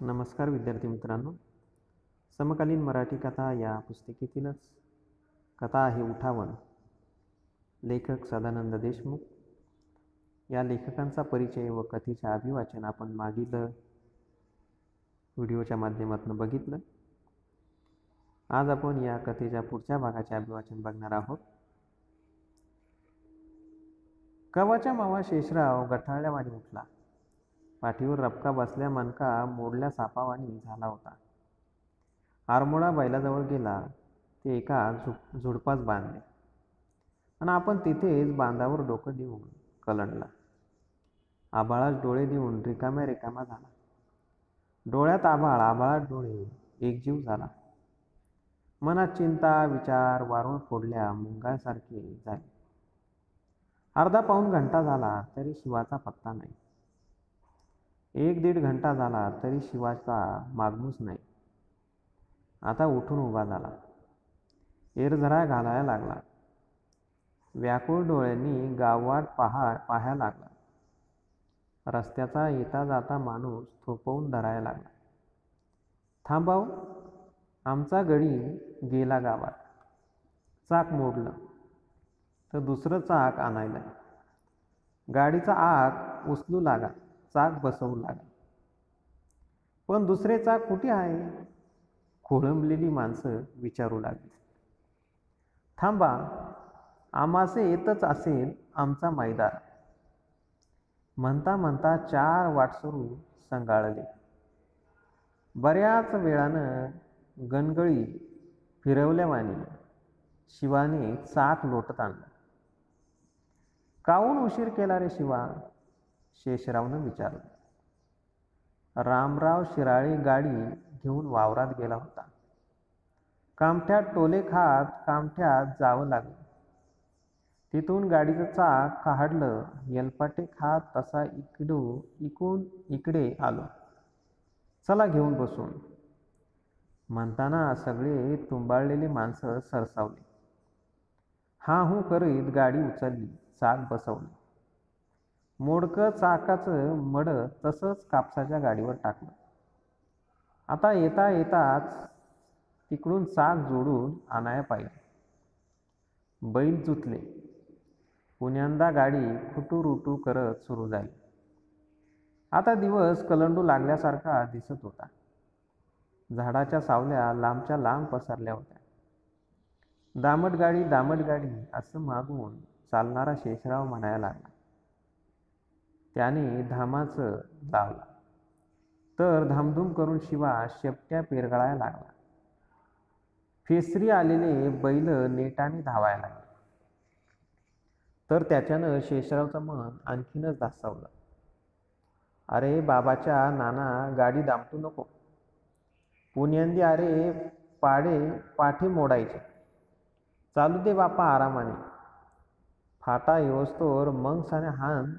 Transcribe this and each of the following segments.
नमस्कार विद्यार्थी मित्रांनो. समकालीन मराठी कथा या पुस्तिकेतीलच कथा आहे उठावन. लेखक सदानंद देशमुख. या लेखकांचा परिचय व कथेचे अभिवाचन आपण मागील व्हिडिओच्या माध्यमातून बघितलं. आज आपण या कथेच्या पुढच्या भागाचे अभिवाचन बघणार आहोत. कवाच्या मावा शेषराव गठाळल्यावानी उठला. पाठीवर रपका बसल्या, मनका मोडल्या सापावानी झाला होता. आरमोडा बैलाजवळ गेला. ते एका झुडपास बांधले आणि आपण तिथेच बांधावर डोकं देऊन कलंडला. आभाळात डोळे देऊन रिकामा झाला. डोळ्यात आभाळ, आभाळात डोळे, एकजीव झाला. मनात चिंता विचार वारून फोडल्या मुंगासारखे झाले. अर्धा पाऊण घंटा झाला तरी शिवाचा पत्ता नाही. 1-1.5 घंटा झाला तरी शिवाचा मागमूस नाही. आता उठून उभा झाला. एरझरा घालायला लागला. व्याकुळ डोळ्यांनी गाववाट पाहायला लागला. रस्त्याचा येता जाता माणूस थोपवून धरायला लागला. थांबाव, आमचा गडी गेला गावात. चाक मोडलं तर दुसरं चाक आणायला. गाडीचा आक उचलू लागा, चाक बसवू लागा. पण दुसरे चाक कुठे आहे? खोळंबलेली माणसं विचारू लागली. थांबा, आमासे येतच असेल आमचा मैदार. म्हणता म्हणता 4 वाटसरू संगाळले. बऱ्याच वेळानं गणगळी फिरवल्यावानी शिवाने चाक लोटत आणलं. काहून उशीर केला रे शिवा? शेषरावनं विचारलं. रामराव शिराळे गाडी घेऊन वावरात गेला होता. कामठ्यात टोले खात कामठ्यात जावं लागलं. तिथून गाडीचं चाक काढलं. येलपाटे खात तसा इकून इकडे आलो. चला घेऊन बसून. म्हणताना सगळे तुंबाळलेली माणसं सरसावली. हा हू करीत गाडी उचलली, चाक बसवलं. मोडकं चाकाचं मड तसंच कापसाच्या गाडीवर टाकलं. आता येता येताच तिकडून चाक जोडून आणाया पाहिजे. बैल जुतले. पुण्यांदा गाडी खुटूरुटू करत सुरू झाली. आता दिवस कलंडू लागल्यासारखा दिसत होता. झाडाच्या सावल्या लांबच्या लांब पसरल्या होत्या. दामट गाडी असं मागून चालणारा शेषराव म्हणायला लागला. त्याने धामाचं लावला तर धामधूम करून शिवा शेपट्या पेरगळायला लागला. फेसरी आलेले बैल नेटाने धावायला लागले. तर त्याच्यानं शेषरावचं मन आणखीनच धासावलं. अरे बाबाच्या नाना, गाडी दामटू नको. पुण्यांदी अरे पाठे मोडायचे. चालू दे बापा आरामाने. फाटा येवस्तोर मग साने हान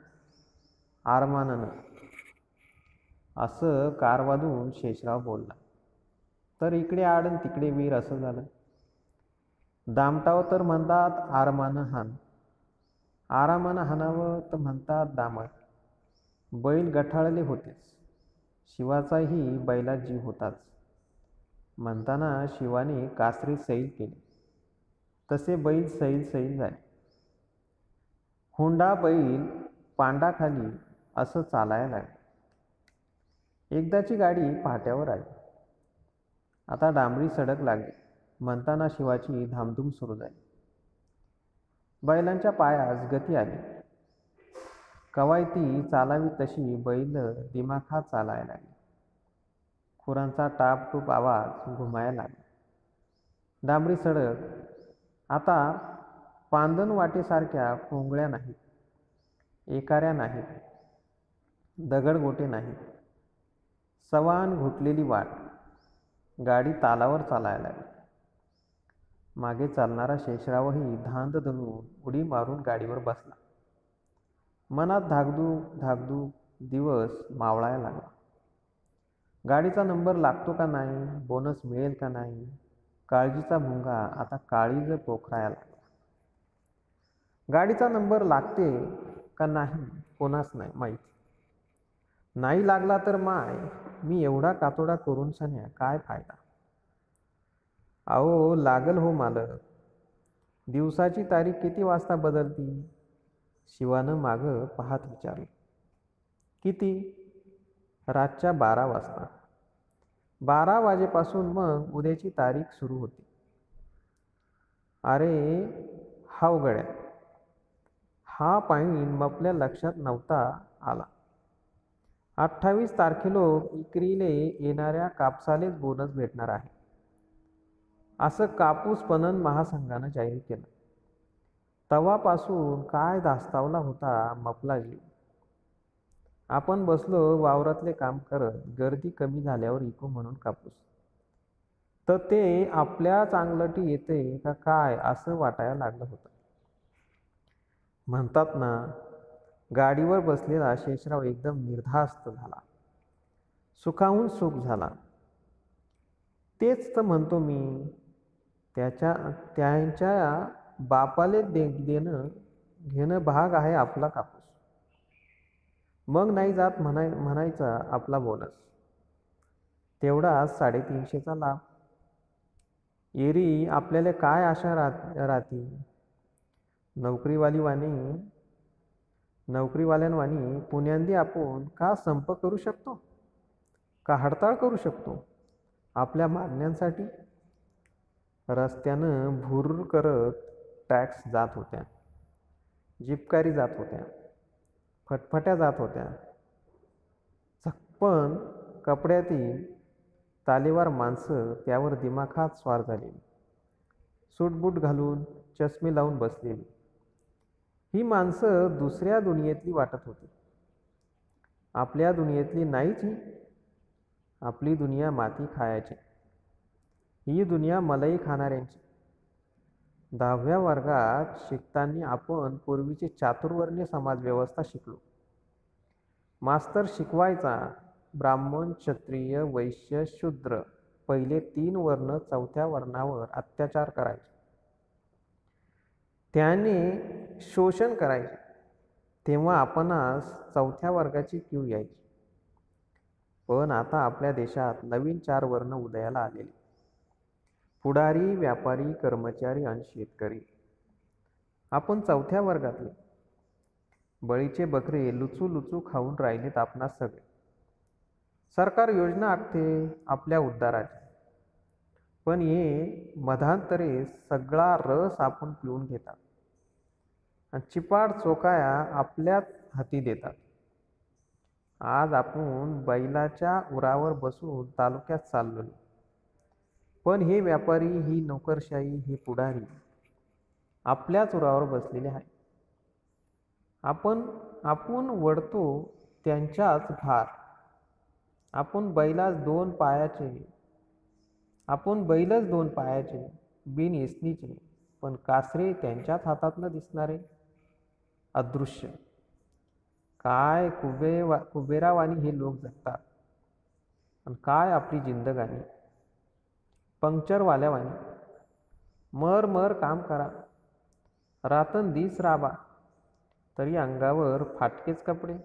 आरमानानं. असं कार वाजवून शेषराव बोलला. तर इकडे आड तिकडे वीर असं झालं. दामटावं तर म्हणतात आरमानं हान. आरामानं हाणावं तर म्हणतात दामट. बैल गठाळले होतेच. शिवाचाही बैलात जीव होताच. म्हणताना शिवाने कासरी सैल केली. तसे बैल सैल झाले. हुंडा बैल पांडाखाली असं चालायला लागले. एकदाची गाडी पाट्यावर आली. आता डांबरी सडक लागली. म्हणताना शिवाची धामधूम सुरू झाली. बैलांच्या पायास गती आली. कवायती चालावी तशी बैल दिमाखात चालायला लागली. खुरांचा टापटूप आवाज घुमायला लागला. डांबरी सडक आता पांदन वाटेसारख्या खोंगळ्या नाहीत, एकाऱ्या नाहीत, दगडगोटे नाहीत. सवान घुटलेली वाट. गाडी तालावर चालायला लागली. मागे चालणारा शेषरावही धांद धरून उडी मारून गाडीवर बसला. मनात धाकधूक दिवस मावळायला लागला. गाडीचा नंबर लागतो का नाही, बोनस मिळेल का नाही, काळजीचा भुंगा आता काळीज पोखरायला लागला. गाडीचा नंबर लागते का नाही कोणास नाही माहीत. नाही लागला तर माय मी एवढा कातोडा करून सन्या काय फायदा? अहो लागल हो मालक. दिवसाची तारीख किती वाजता बदलती? शिवानं मागं पाहत विचारलं. किती? रातच्या 12 वाजता. 12 वाजेपासून मग उद्याची तारीख सुरू होती. अरे हाव गड्या, हा पॉईंट मपल्या लक्षात नव्हता आला. 28 तारखेलोक इक्रीले येणाऱ्या कापसालेच बोनस भेटणार आहे, असं कापूस पणन महासंघानं जाहीर केलं. तवापासून काय धास्तावला होता मपला जीव. आपण बसलो वावरातले काम करत, गर्दी कमी झाल्यावर इकू म्हणून कापूस. तर ते आपल्या चांगलटी येते का काय असं वाटायला लागलं होतं. म्हणतात ना, गाडीवर बसलेला शेषराव एकदम निर्धास्त झाला, सुखाहून सुख झाला. तेच तर म्हणतो मी, त्यांच्या बापाले देणं घेणं भाग आहे आपला कापूस. मग नाही जात म्हणायचा आपला बोनस. तेवढाच 350चा लाभ. एरी आपल्याला काय आशा राहती? नोकरीवाल्यांवानी पुण्यांदी आपण का संप करू शकतो, का हडताळ करू शकतो आपल्या मागण्यांसाठी? रस्त्यानं भुर्र करत टॅक्स जात होत्या, जिपकारी जात होत्या, फटफट्या जात होत्या. झक्पन कपड्यातील तालेवार माणसं त्यावर दिमाखात स्वार झालेली, सूटबूट घालून चष्मे लावून बसलेली. ही माणसं दुसऱ्या दुनियेतली वाटत होती. आपल्या दुनियेतली नाहीच ही. आपली दुनिया माती खायची, ही दुनिया मलई खाणाऱ्यांची. 10व्या वर्गात शिकताना आपण पूर्वीची चातुर्वर्ण्य समाजव्यवस्था शिकलो. मास्तर शिकवायचा, ब्राह्मण, क्षत्रिय, वैश्य, शूद्र पहिले 3 वर्ण 4थ्या वर्णावर अत्याचार करायचे, त्याने शोषण करायचे. तेव्हा आपणास 4थ्या वर्गाची कीव यायची. पण आता आपल्या देशात नवीन 4 वर्ण उदयाला आलेले, पुढारी, व्यापारी, कर्मचारी आणि शेतकरी. आपण 4थ्या वर्गातले. बळीचे बकरे लुचू लुचू खाऊन राहिलेत आपणास सगळे. सरकार योजना आखते आपल्या उद्धाराची, पण हे मधांतरे सगळा रस आपण पिऊन घेतात आणि चिपाड चोकाया आपल्याच हाती देतात. आज आपण बैलाच्या उरावर बसून तालुक्यात चाललो, पण हे व्यापारी, ही नोकरशाही, हे पुढारी आपल्याच उरावर बसलेले आहे. आपण वडतो त्यांच्याच भार. आपण बैलच 2 पायाचे, बिन एसनीचे, पण कासरे त्यांच्याच हातातनं दिसणारे अदृश्य. काय कुबेरावानी हे लोक जगतात, आणि काय आपली जिंदगानी पंक्चरवाल्यावानी. मर काम करा, रातन दिस राबा, तरी अंगावर फाटकेच कपडे.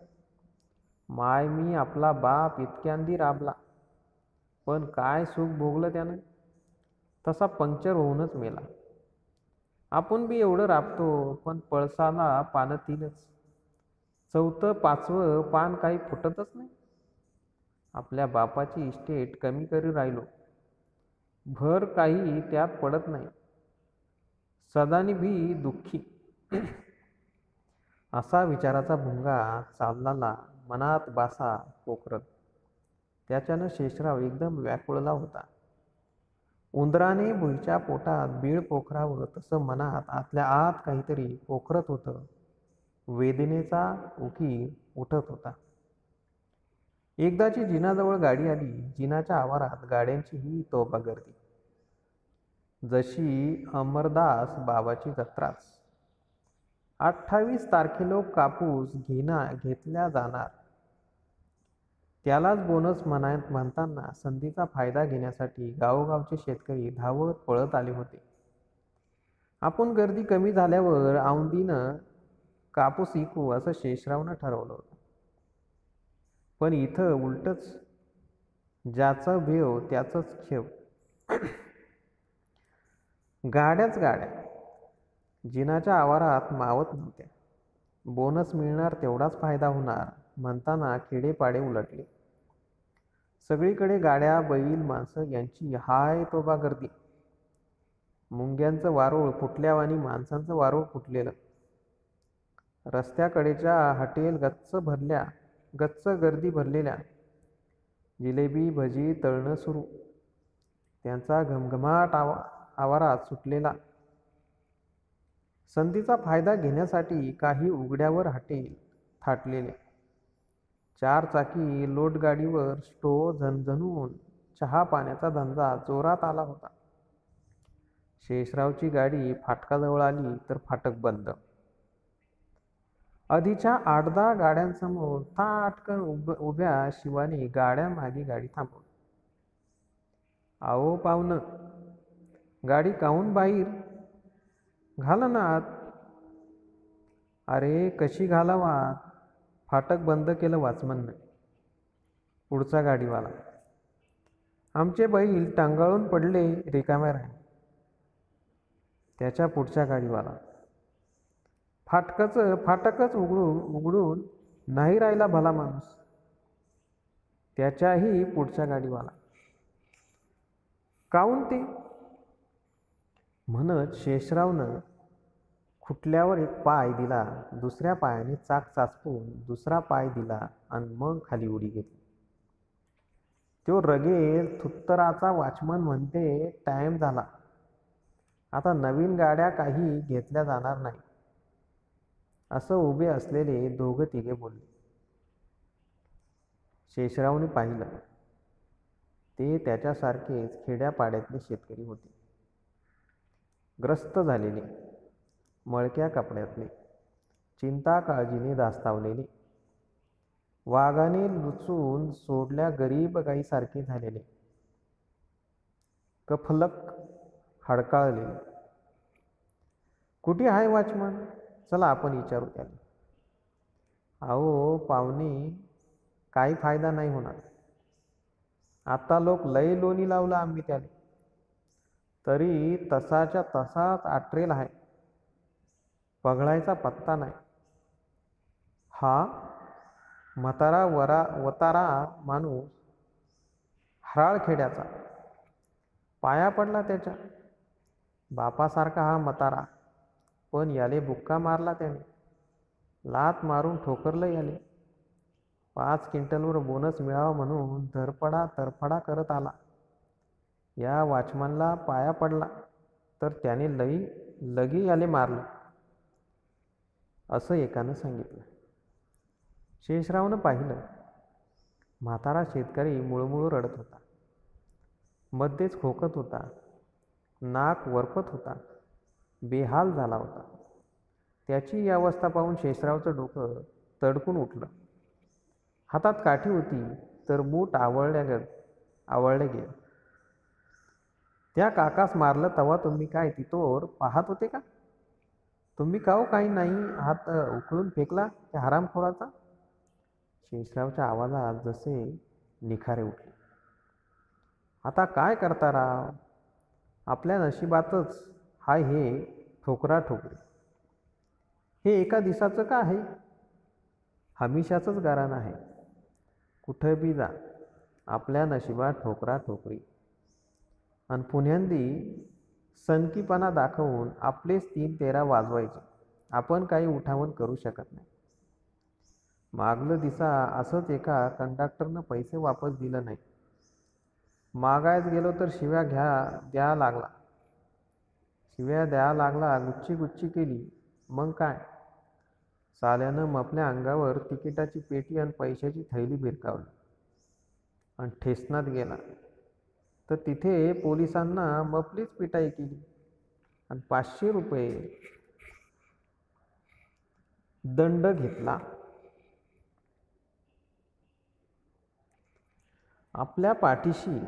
माय मी आपला बाप इतक्यांदी राबला, पण काय सुख भोगलं त्यानं, तसा पंक्चर होऊनच मेला. आपण बी एवढं राबतो, पण पळसाला पानं 3च, 4थं 5वं पान काही फुटतच नाही. आपल्या बापाची इस्टेट कमी करी राहिलो, भर काही त्यात पडत नाही. सदानी भी दुःखी. असा विचाराचा भुंगा चालला मनात बासा पोखरत. त्याच्यानं शेषराव एकदम व्याकुळला होता. उंदराने भुईच्या पोटात बीळ पोखरावं तसं मनात आतल्या आत काहीतरी पोखरत होतं. वेदनेचा उकीर उठत होता. एकदाची जिनाजवळ गाडी आली. जिनाच्या आवारात गाड्यांची ही तोबा गर्दी. जशी अमरदास बाबाची जत्राच. 28 तारखेलोक कापूस घेतल्या जाणार, त्यालाच बोनस म्हणताना संधीचा फायदा घेण्यासाठी गावोगावचे शेतकरी धावत पळत आले होते. आपण गर्दी कमी झाल्यावर औंधीनं कापूस इकू असं शेषरावनं ठरवलं होतं. पण इथं उलटच. ज्याचं भेव त्याचंच खेव. गाड्याच गाड्या जिनाच्या आवारात मावत नव्हत्या. बोनस मिळणार तेवढाच फायदा होणार म्हणताना खेडेपाडे उलटले. सगळीकडे गाड्या, बैल, माणसं यांची हाय तोबा गर्दी. मुंग्यांचं वारूळ फुटल्यावानी माणसांचं वारूळ फुटलेलं. रस्त्याकडेच्या हॉटेल गच्च गर्दी भरलेल्या. जिलेबी भजी तळणं सुरू. त्यांचा घमघमाट आवारात सुटलेला. संधीचा फायदा घेण्यासाठी काही उघड्यावर हॉटेल थाटलेले. 4 चाकी लोटगाडीवर स्टो झणझणून चहा पाण्याचा धंदा जोरात आला होता. शेषरावची गाडी फाटकाजवळ आली तर फाटक बंद. आधीच्या 8-10 गाड्यांसमोर ताटकन उभ्या शिवाने गाड्या मागे गाडी थांबवली. "आओ पाहुणं, गाडी काहून बाहेर घाला ना आत." "अरे कशी घालावा, फाटक बंद केलं वॉचमननं." पुढचा गाडीवाला. "आमचे बैल टांगाळून पडले, रिकाम्या राहिले." त्याच्या पुढच्या गाडीवाला. फाटकच उघडून नाही राहिला भला माणूस." त्याच्याही पुढच्या गाडीवाला. "काहून ते?" म्हणत शेषरावनं खुटल्यावर एक पाय दिला, दुसऱ्या पायाने चाक चाचपून दुसरा पाय दिला आणि मग खाली उडी घेतली. तो रगेल थुत्तराचा वॉचमन म्हणते, "टाइम झाला, आता नवीन गाड्या काही घेतल्या जाणार नाही." असं उभे असलेले दोघं तिघे बोलले. शेषरावने पाहिलं. ते त्याच्यासारखेच खेड्यापाड्यातले शेतकरी होते. ग्रस्त झालेले, मळक्या कपड्यातले, चिंता काळजीने धास्तावलेले, वाघाने लुचून सोडल्या गरीब गाईसारखे झालेले, कफलक हडकाळलेले. "कुठे आहे वॉचमन? चला आपण विचारू त्याला." "अहो पाहुणे, काही फायदा नाही होणार. आता लोक लय लोणी लावलं आम्ही त्याला, तरी तसाच्या तसाच आटरेल आहे. पगळायचा पत्ता नाही." हा म्हातारा वतारा माणूस हराळखेड्याचा. पाया पडला त्याच्या. बापासारखा हा म्हातारा, पण याले बुक्का मारला त्याने. लात मारून ठोकरलं याले. 5 क्विंटलवर बोनस मिळावा म्हणून तरफडा करत आला. या वॉचमनला पाया पडला तर त्याने लगी याले मारलं, असं एकानं सांगितलं. शेषरावनं पाहिलं. म्हातारा शेतकरी मुळमुळ रडत होता. मध्येच खोकत होता. नाक वरपत होता. बेहाल झाला होता. त्याची ही अवस्था पाहून शेषरावचं डोकं तडकून उठलं. हातात काठी होती तर बूट आवळले गेले. "त्या काकास मारलं तेव्हा तुम्ही काय तिथोर पाहत होते का? तुम्ही काहो काही नाही हात उकळून फेकला त्या हरामखोराचा?" शेषरावच्या आवाजात जसे निखारे उठले. "आता काय करता राव? आपल्या नशिबातच हाय हे ठोकराठोकरी. हे एका दिवसाचं का आहे? हमेशाचंच गारण आहे. कुठं बी जा, आपल्या नशिबात ठोकराठोकरी." आणि पुण्यांदी सनकीपणा दाखवून आपलेच 3-13 वाजवायचे. आपण काही उठावण करू शकत नाही. मागलं दिसा असंच एका कंडक्टरनं पैसे वापस दिलं नाही. मागायच गेलो तर शिव्या द्या लागला. गुच्ची केली. मग काय, साल्यानं मपल्या अंगावर तिकिटाची पेटी आणि पैशाची थैली भिरकावली आणि ठेसनात गेला. तर तिथे पोलिसांना मपलीच पिटाई केली आणि 500 रुपये दंड घेतला. आपल्या पाठीशी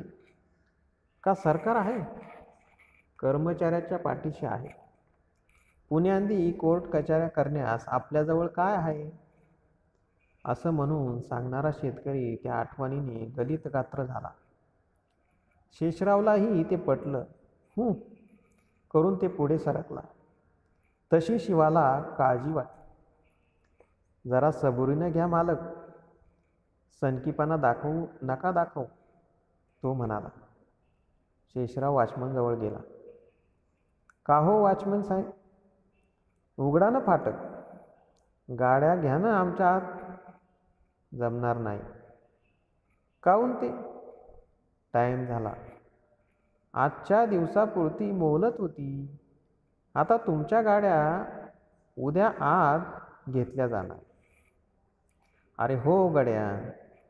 का सरकार आहे? कर्मचाऱ्याच्या पाठीशी आहे. पुण्यांदी कोर्ट कचऱ्या करण्यास आपल्याजवळ काय आहे? असं म्हणून सांगणारा शेतकरी त्या आठवणीने गलित गात्र झाला. शेषरावलाही ते पटलं. करून ते पुढे सरकला. तशी शिवाला काळजी वाटली. जरा सबुरीनं घ्या मालक, सनकीपणा नका दाखवू, तो म्हणाला. शेषराव वॉचमन जवळ गेला. का हो वॉचमन साहेब, उघडा ना फाटक, गाड्या घ्या ना आमच्या आत. जमणार नाही. काहून ते? टाईम झाला. आजच्या दिवसापुरती मोलत होती. आता तुमच्या गाड्या उद्या आत घेतल्या जाणार. अरे हो गड्या,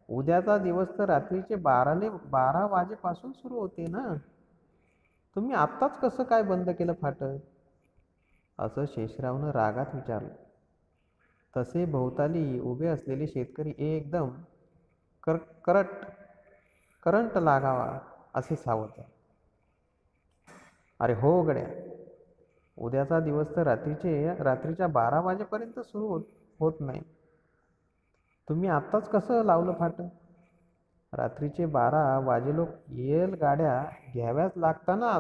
उद्याचा दिवस तर रात्रीचे 12 वाजेपासून सुरू होते ना. तुम्ही आत्ताच कसं काय बंद केलं फाटक? असं शेषरावनं रागात विचारलं. तसे भोवताली उभे असलेले शेतकरी एकदम करंट लागावा असे सावध. अरे हो गड्या, उद्याचा दिवस तर रात्रीच्या 12 वाजेपर्यंत सुरू होत नाही. तुम्ही आत्ताच कसं लावलं फाटक? रात्रीचे 12 वाजेलोक येल गाड्या घ्याव्याच लागताना.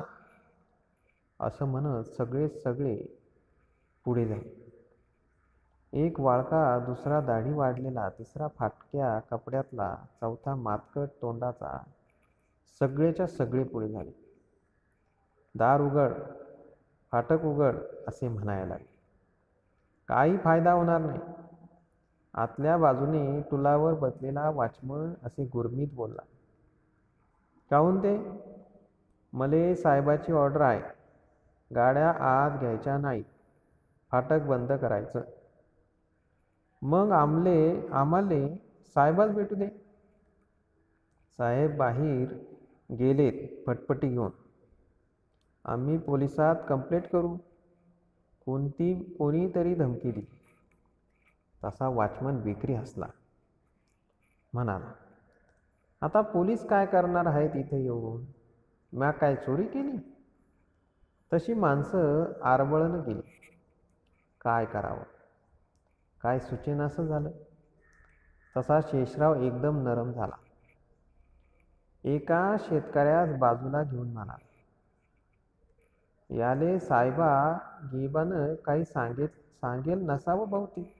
असं म्हणत सगळे पुढे झाले. एक वाळका, दुसरा दाढी वाढलेला, तिसरा फाटक्या कपड्यातला, चौथा मातकट तोंडाचा, सगळेच्या सगळे पुढे झाले. दार उघड, फाटक उघड असे म्हणायला लागले. काही फायदा होणार नाही. आतल्या बाजूने टुलावर बसलेला वॉचमन असे गुरमीत बोलला. काहून ते? मले साहेबाची ऑर्डर आहे. गाड्या आत घ्यायच्या नाहीत, फाटक बंद करायचं. मग आम्हाले साहेबाच भेटू दे. साहेब बाहेर गेलेत फटफटी घेऊन. आम्ही पोलिसात कंप्लेंट करू, कोणीतरी धमकी दिली. तसा वॉचमन बेकरी हसला. म्हणाला, आता पोलीस काय करणार आहेत इथे येऊन? म्या काय चोरी केली? तशी माणसं आरबळण गेली. काय करावं, काय सुचेनासं झालं. तसा शेषराव एकदम नरम झाला. एका शेतकऱ्यास बाजूला घेऊन म्हणाला, याले साहेबा गिबानं काही सांगेल नसावं बहुतेक.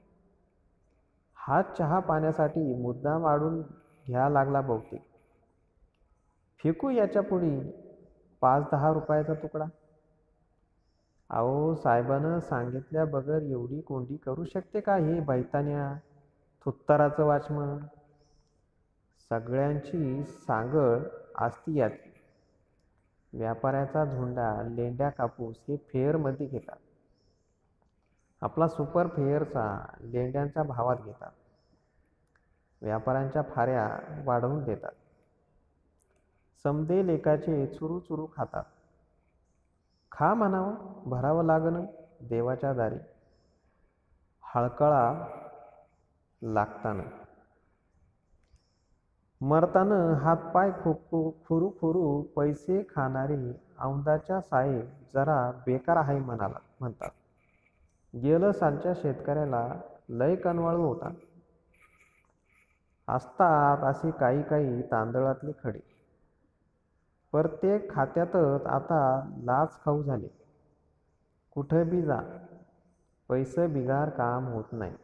हात चहा पाण्यासाठी मुद्दाम आडून घ्या लागला बहुतेक. फेकू याच्या पुढे 5-10 रुपयाचा तुकडा. अहो, साहेबानं सांगितल्या बगर एवढी कोंडी करू शकते का हे बैतान्या थुत्ताराचं वॉचमन? सगळ्यांची सांगड असती याची. व्यापाऱ्याचा झुंडा लेंड्या कापूस हे फेअरमध्ये घेतात. आपला सुपर फेअरचा लेंड्यांच्या भावात घेतात. व्यापाऱ्यांच्या फाऱ्या वाढवून देतात. समदे लेकाचे चुरू खातात. खा म्हणावं, भरावं लागणं देवाच्या दारी. हळकळा लागताना, मरताना हातपाय खुरू पैसे खाणारे औंदाच्या साहेब जरा बेकार आहे म्हणतात. गेलं सालच्या शेतकऱ्याला लय कनवाळू होता. असतात असे काही तांदळातले खडे. प्रत्येक खात्यातच आता लाच खाऊ झाले. कुठं बी जा, पैसे बिगार काम होत नाही.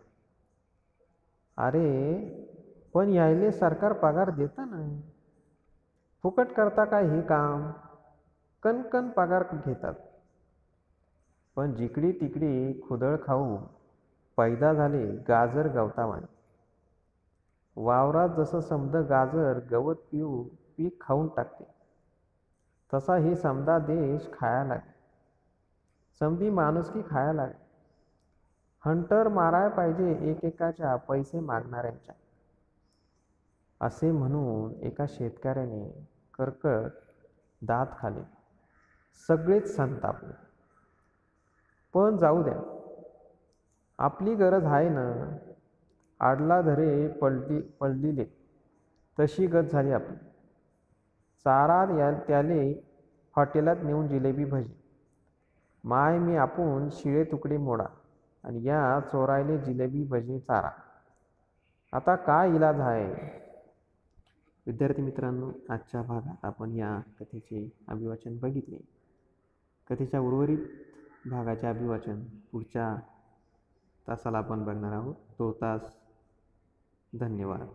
अरे पण यायले सरकार पगार देतं ना. फुकट करता काय हे काम? कणकण पगार घेतात. पण जिकडी तिकडी खुदळ खाऊ पैदा झाले गाजर गवतावाने. वावरात जसं समद गाजर गवत पीक खाऊन टाकते, तसा ही समदा देश खाया लागे. समधी माणुसकी खाया लागे. हंटर माराय पाहिजे एकेकाच्या पैसे मागणाऱ्यांच्या. असे म्हणून एका शेतकऱ्याने कर्कट दात खाले. सगळेच संतापले. पण जाऊ द्या, आपली गरज आहे ना. आडला धरे पडलिले तशी गत झाली आपली. चारा त्याले हॉटेलात नेऊन जिलेबी भजी. माय मी आपण शिळे तुकडे मोडा आणि या चोरायले जिलेबी भजी चारा. आता काय इलाज आहे? विद्यार्थी मित्रांनो, आजच्या भागात आपण या कथेचे अभिवाचन बघितले. कथेच्या उर्वरित भागाचे अभिवाचन पुढच्या तासाला आपण बघणार आहोत. तूर्तास धन्यवाद.